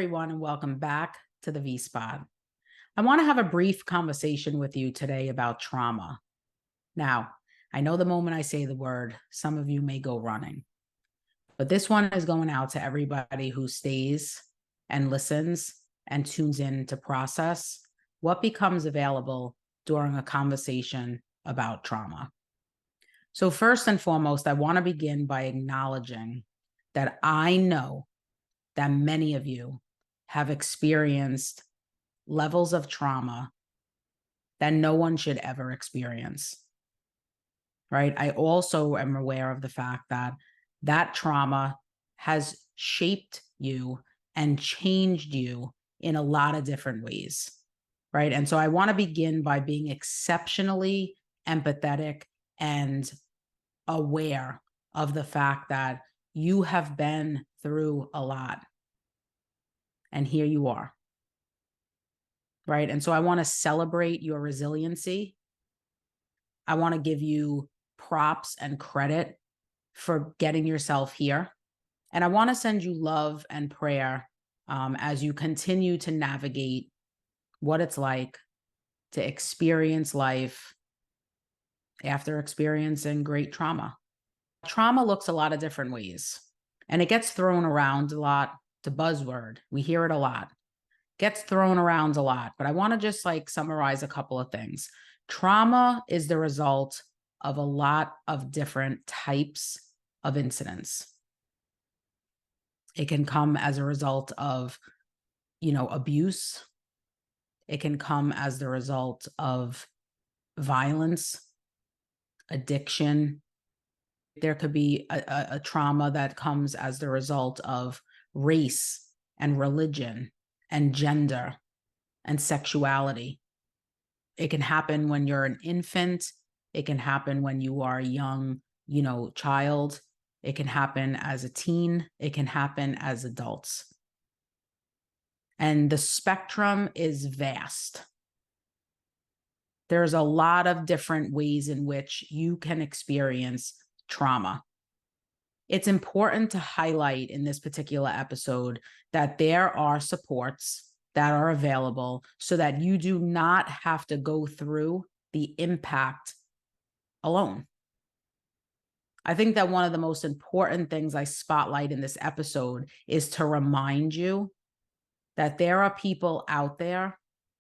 everyone, and welcome back to the V Spot. I want to have a brief conversation with you today about trauma. Now, I know the moment I say the word, some of you may go running, but this one is going out to everybody who stays and listens and tunes in to process what becomes available during a conversation about trauma. So first and foremost, I want to begin by acknowledging that I know that many of you have experienced levels of trauma that no one should ever experience, right? I also am aware of the fact that that trauma has shaped you and changed you in a lot of different ways, right? And so I want to begin by being exceptionally empathetic and aware of the fact that you have been through a lot. And here you are, right? And so I want to celebrate your resiliency. I want to give you props and credit for getting yourself here. And I want to send you love and prayer as you continue to navigate what it's like to experience life after experiencing great trauma. Trauma looks a lot of different ways, and it gets thrown around a lot. It's a buzzword. We hear it a lot. Gets thrown around a lot, but I want to just summarize a couple of things. Trauma is the result of a lot of different types of incidents. It can come as a result of, abuse. It can come as the result of violence, addiction. There could be a trauma that comes as the result of race and religion and gender and sexuality. It can happen when you're an infant. It can happen when you are a young, child. It can happen as a teen. It can happen as adults. And the spectrum is vast. There's a lot of different ways in which you can experience trauma. It's important to highlight in this particular episode that there are supports that are available so that you do not have to go through the impact alone. I think that one of the most important things I spotlight in this episode is to remind you that there are people out there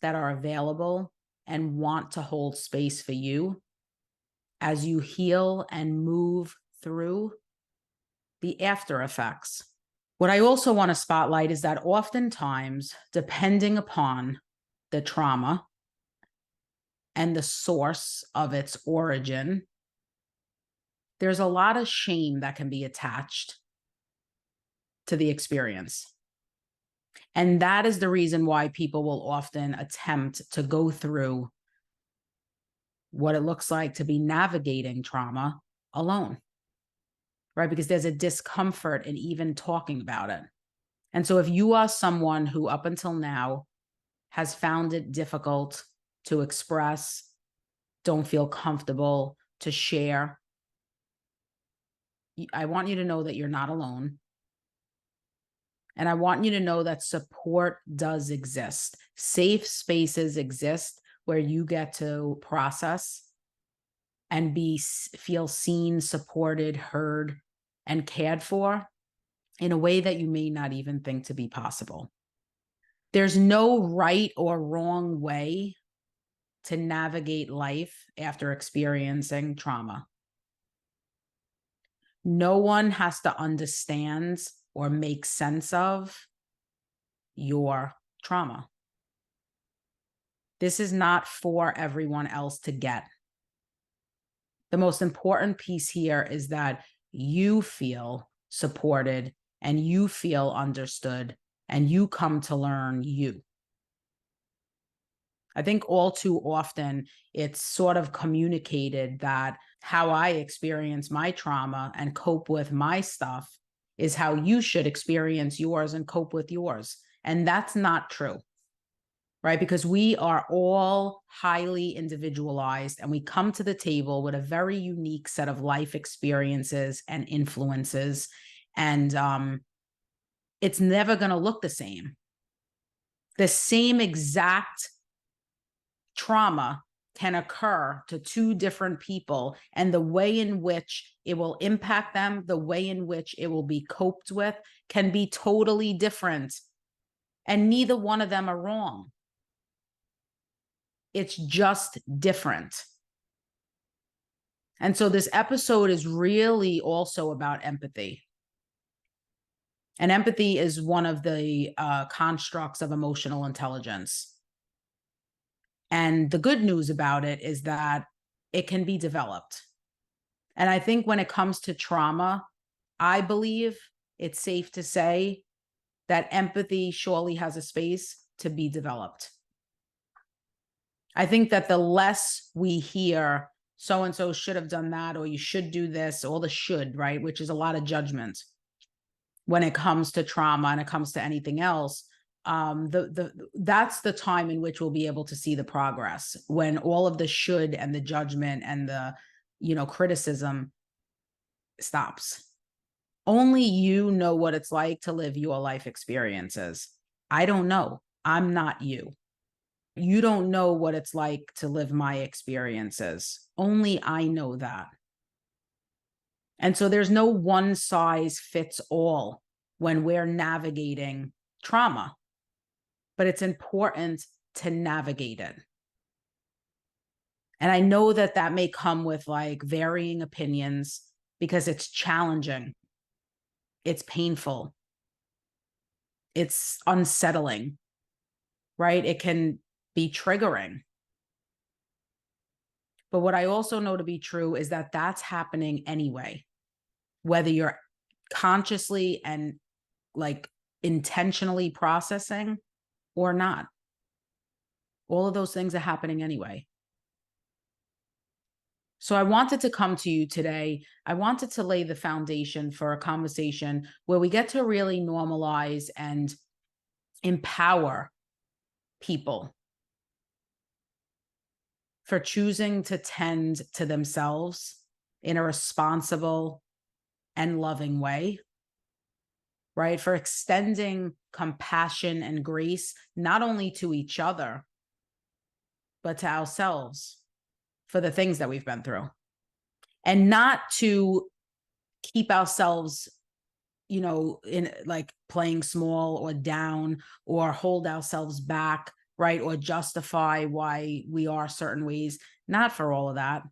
that are available and want to hold space for you as you heal and move through the after effects. What I also want to spotlight is that oftentimes, depending upon the trauma and the source of its origin, there's a lot of shame that can be attached to the experience. And that is the reason why people will often attempt to go through what it looks like to be navigating trauma alone, right? Because there's a discomfort in even talking about it. And so if you are someone who up until now has found it difficult to express, don't feel comfortable to share, I want you to know that you're not alone. And I want you to know that support does exist. Safe spaces exist where you get to process and feel seen, supported, heard, and cared for in a way that you may not even think to be possible. There's no right or wrong way to navigate life after experiencing trauma. No one has to understand or make sense of your trauma. This is not for everyone else to get. The most important piece here is that you feel supported and you feel understood and you come to learn you. I think all too often it's sort of communicated that how I experience my trauma and cope with my stuff is how you should experience yours and cope with yours. And that's not true, right? Because we are all highly individualized and we come to the table with a very unique set of life experiences and influences. And it's never going to look the same. The same exact trauma can occur to two different people, and the way in which it will impact them, the way in which it will be coped with, can be totally different. And neither one of them are wrong. It's just different. And so this episode is really also about empathy. And empathy is one of the constructs of emotional intelligence. And the good news about it is that it can be developed. And I think when it comes to trauma, I believe it's safe to say that empathy surely has a space to be developed. I think that the less we hear, so-and-so should have done that, or you should do this, all the should, right? Which is a lot of judgment when it comes to trauma and it comes to anything else. That's the time in which we'll be able to see the progress, when all of the should and the judgment and the, criticism stops. Only you know what it's like to live your life experiences. I don't know. I'm not you. You don't know what it's like to live my experiences. Only I know that. And so there's no one size fits all when we're navigating trauma, but it's important to navigate it. And I know that that may come with like varying opinions because it's challenging. It's painful. It's unsettling, right? It can be triggering. But what I also know to be true is that that's happening anyway, whether you're consciously and like intentionally processing or not. All of those things are happening anyway. So I wanted to come to you today. I wanted to lay the foundation for a conversation where we get to really normalize and empower people for choosing to tend to themselves in a responsible and loving way, right? For extending compassion and grace, not only to each other, but to ourselves for the things that we've been through. And not to keep ourselves, in like playing small or down or hold ourselves back, right? Or justify why we are certain ways. Not for all of that.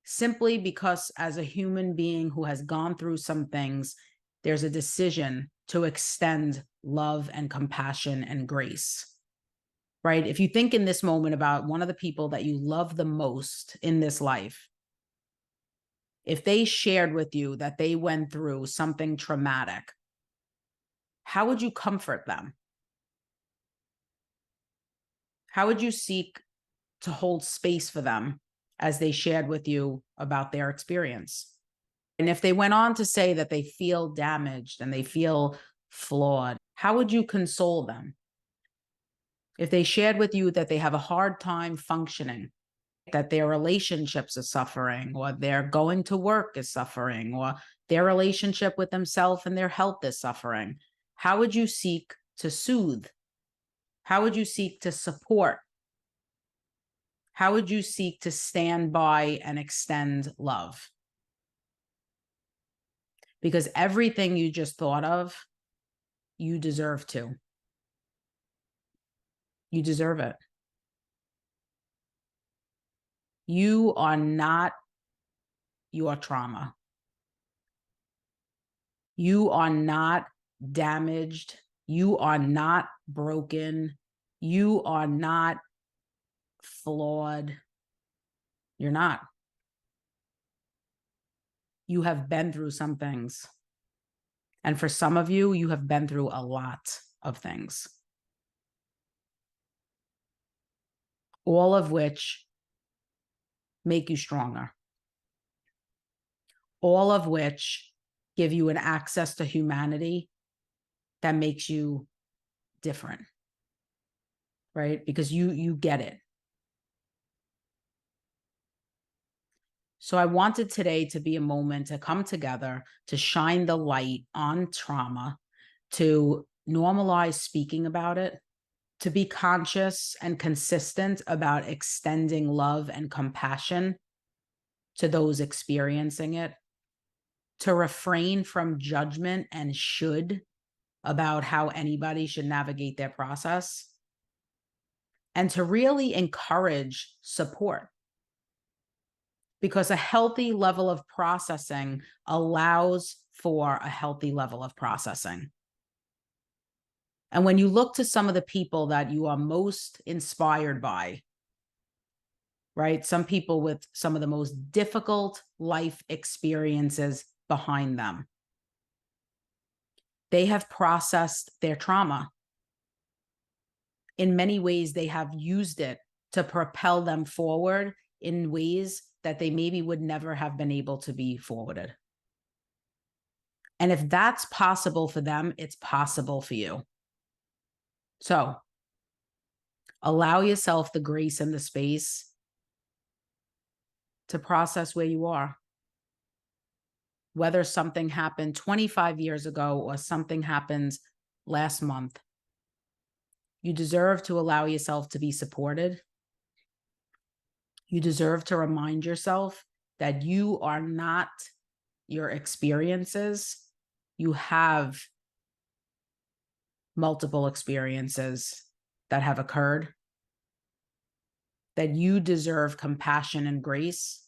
Simply because as a human being who has gone through some things, there's a decision to extend love and compassion and grace, right? If you think in this moment about one of the people that you love the most in this life, if they shared with you that they went through something traumatic, how would you comfort them? How would you seek to hold space for them as they shared with you about their experience? And if they went on to say that they feel damaged and they feel flawed, how would you console them? If they shared with you that they have a hard time functioning, that their relationships are suffering, or their going to work is suffering, or their relationship with themselves and their health is suffering, how would you seek to soothe? How would you seek to support? How would you seek to stand by and extend love? Because everything you just thought of, you deserve to. You deserve it. You are not your trauma. You are not damaged. You are not broken. You are not flawed. You're not. You have been through some things. And for some of you, you have been through a lot of things. All of which make you stronger. All of which give you an access to humanity that makes you different, right? Because you get it. So I wanted today to be a moment to come together, to shine the light on trauma, to normalize speaking about it, to be conscious and consistent about extending love and compassion to those experiencing it, to refrain from judgment and should about how anybody should navigate their process, and to really encourage support. Because a healthy level of processing allows for a healthy level of processing. And when you look to some of the people that you are most inspired by, right? Some people with some of the most difficult life experiences behind them, they have processed their trauma. In many ways, they have used it to propel them forward in ways that they maybe would never have been able to be forwarded. And if that's possible for them, it's possible for you. So allow yourself the grace and the space to process where you are. Whether something happened 25 years ago or something happens last month, you deserve to allow yourself to be supported. You deserve to remind yourself that you are not your experiences. You have multiple experiences that have occurred, that you deserve compassion and grace.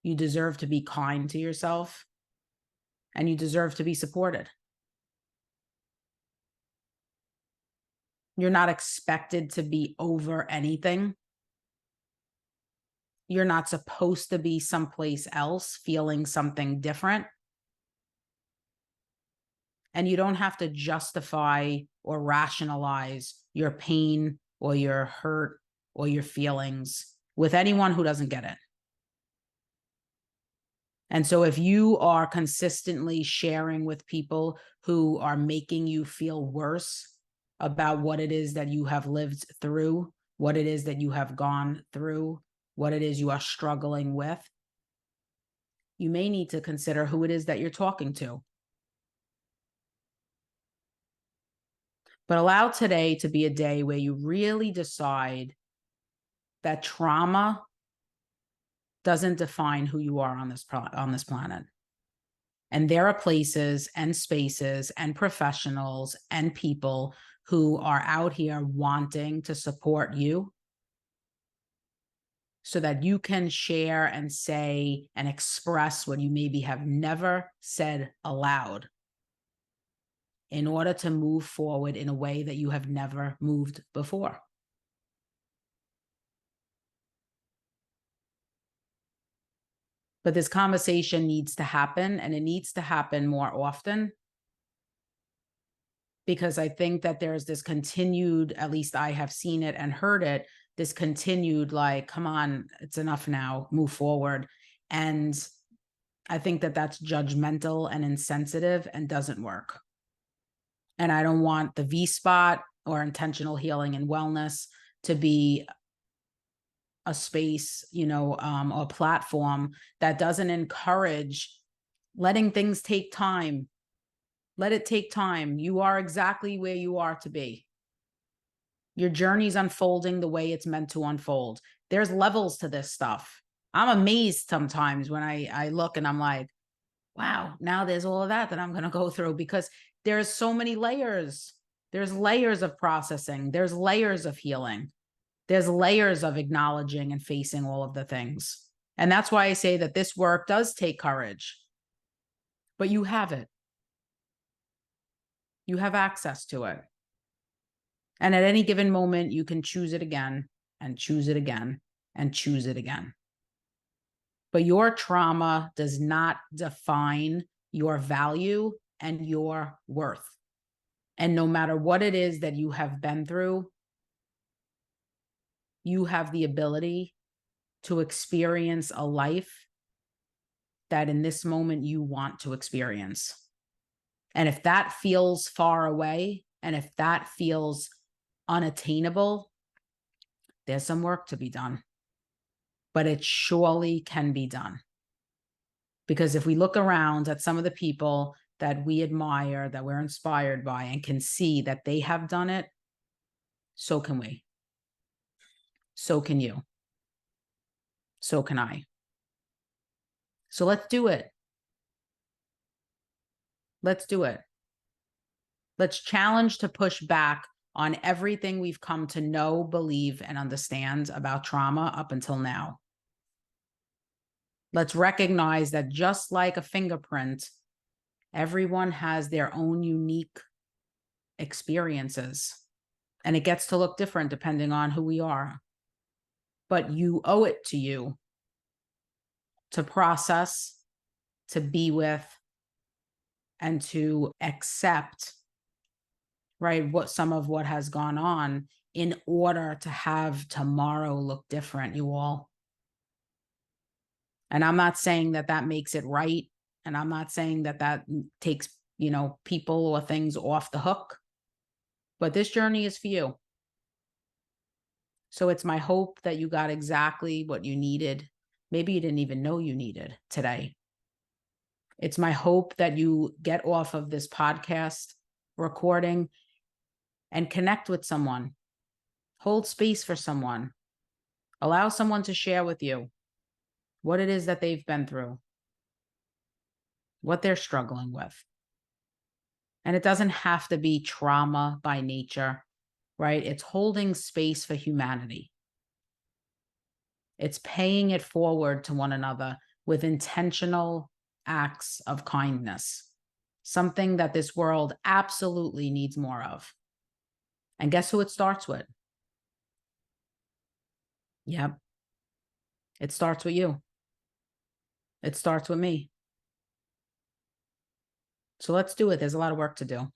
You deserve to be kind to yourself, and you deserve to be supported. You're not expected to be over anything. You're not supposed to be someplace else feeling something different. And you don't have to justify or rationalize your pain or your hurt or your feelings with anyone who doesn't get it. And so if you are consistently sharing with people who are making you feel worse about what it is that you have lived through, what it is that you have gone through, what it is you are struggling with, you may need to consider who it is that you're talking to. But allow today to be a day where you really decide that trauma doesn't define who you are on this planet. And there are places and spaces and professionals and people who are out here wanting to support you so that you can share and say and express what you maybe have never said aloud in order to move forward in a way that you have never moved before. But this conversation needs to happen, and it needs to happen more often, because I think that there's this continued, at least I have seen it and heard it, this continued like, come on, it's enough now, move forward. And I think that that's judgmental and insensitive and doesn't work. And I don't want the V-Spot or intentional healing and wellness to be a space, or a platform that doesn't encourage letting things take time. Let it take time. You are exactly where you are to be. Your journey's unfolding the way it's meant to unfold. There's levels to this stuff. I'm amazed sometimes when I look and I'm like, wow, now there's all of that I'm going to go through, because there's so many layers. There's layers of processing. There's layers of healing. There's layers of acknowledging and facing all of the things. And that's why I say that this work does take courage, but you have it. You have access to it. And at any given moment, you can choose it again and choose it again and choose it again. But your trauma does not define your value and your worth. And no matter what it is that you have been through, you have the ability to experience a life that in this moment you want to experience. And if that feels far away, and if that feels unattainable, there's some work to be done. But it surely can be done. Because if we look around at some of the people that we admire, that we're inspired by, and can see that they have done it, So can we. So can you. So can I. So let's do it. Let's do it. Let's challenge to push back on everything we've come to know, believe, and understand about trauma up until now. Let's recognize that just like a fingerprint, everyone has their own unique experiences, and it gets to look different depending on who we are. But you owe it to you to process, to be with, and to accept, right, some of what has gone on in order to have tomorrow look different, you all. And I'm not saying that that makes it right. And I'm not saying that that takes, people or things off the hook. But this journey is for you. So it's my hope that you got exactly what you needed. Maybe you didn't even know you needed today. It's my hope that you get off of this podcast recording and connect with someone. Hold space for someone. Allow someone to share with you what it is that they've been through, what they're struggling with. And it doesn't have to be trauma by nature, right? It's holding space for humanity. It's paying it forward to one another with intentional acts of kindness, something that this world absolutely needs more of. And guess who it starts with? Yep. It starts with you. It starts with me. So let's do it. There's a lot of work to do.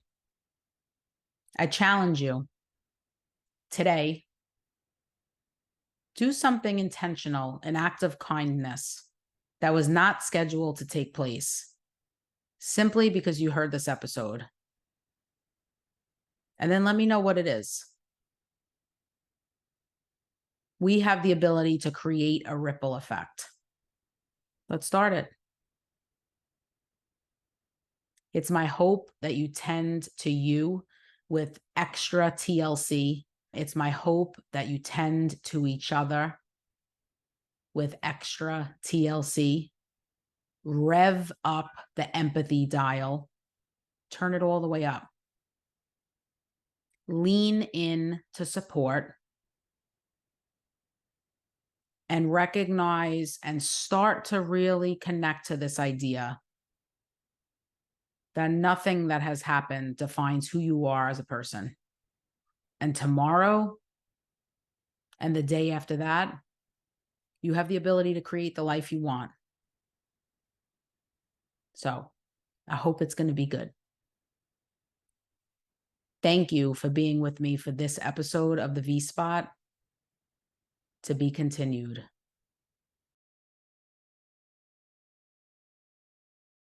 I challenge you today, do something intentional, an act of kindness that was not scheduled to take place simply because you heard this episode. And then let me know what it is. We have the ability to create a ripple effect. Let's start it. It's my hope that you tend to you with extra TLC. It's my hope that you tend to each other with extra TLC. Rev up the empathy dial. Turn it all the way up. Lean in to support and recognize and start to really connect to this idea that nothing that has happened defines who you are as a person. And tomorrow and the day after that, you have the ability to create the life you want. So I hope it's going to be good. Thank you for being with me for this episode of the V Spot. To be continued.